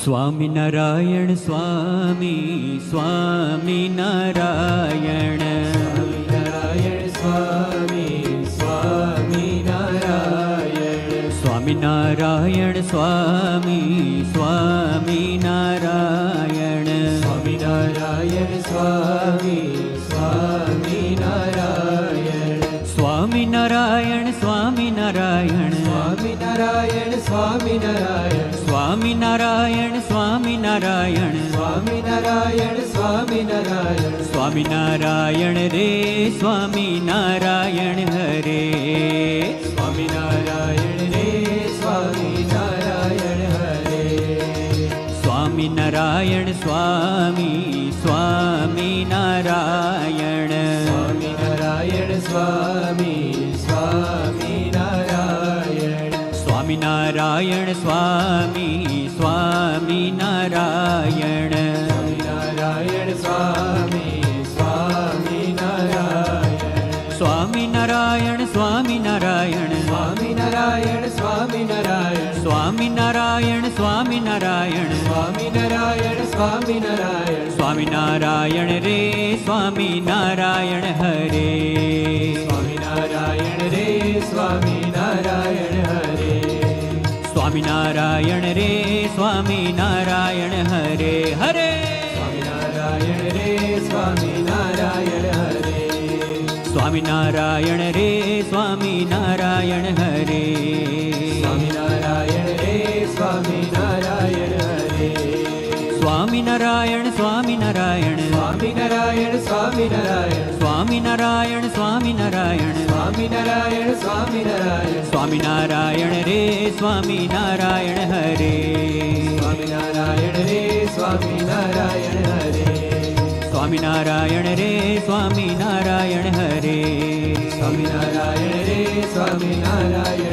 સ્વામિનારાયણ સ્વામી સ્વામિનારાયણ સ્વામિનારાયણ સ્વામિનારાયણ સ્વામિનારાયણ સ્વામિનારાયણ સ્વામિનારાયણ સ્વામિનારાયણ સ્વામિનારાયણ સ્વામિનારાયણ સ્વામિનારાયણ સ્વામિનારાયણ સ્વામિનારાયણ સ્વામિનારાયણ સ્વામિનારાયણ રે સ્વામિનારાયણ હરે સ્વામિનારાયણ રે સ્વામિનારાયણ હરે સ્વામિનારાયણ સ્વામી સ્વામિનારાયણ સ્વામિનારાયણ સ્વામી સ્વામિનારાયણ સ્વામિનારાયણ સ્વામી સ્વામિનારાયણ સ્વામિનારાયણ સ્વામી સ્વામિનારાયણ સ્વામિનારાયણ સ્વામિનારાયણ સ્વામિનારાયણ સ્વામિનારાયણ સ્વામિનારાયણ સ્વામિનારાયણ સ્વામિનારાયણ સ્વામિનારાયણ સ્વામિનારાયણ રે સ્વામિનારાયણ હરે સ્વામિનારાયણ રે સ્વામિનારાયણ હરે સ્વામિનારાયણ રે સ્વામિનારાયણ હરે હરે સ્વામિનારાયણ રે સ્વામિનારાયણ હરે સ્વામિનારાયણ રે સ્વામિનારાયણ હરે સ્વામિનારાયણ રે સ્વામિનારાયણ હરે સ્વામિનારાયણ સ્વામિનારાયણ સ્વામિનારાયણ સ્વામિનારાયણ સ્વામિનારાયણ સ્વામિનારાયણ સ્વામિનારાયણ સ્વામિનારાયણ સ્વામિનારાયણ રે સ્વામિનારાયણ હરે સ્વામિનારાયણ રે સ્વામિનારાયણ હરે સ્વામિનારાયણ રે સ્વામિનારાયણ હરે સ્વામિનારાયણ રે સ્વામિનારાયણ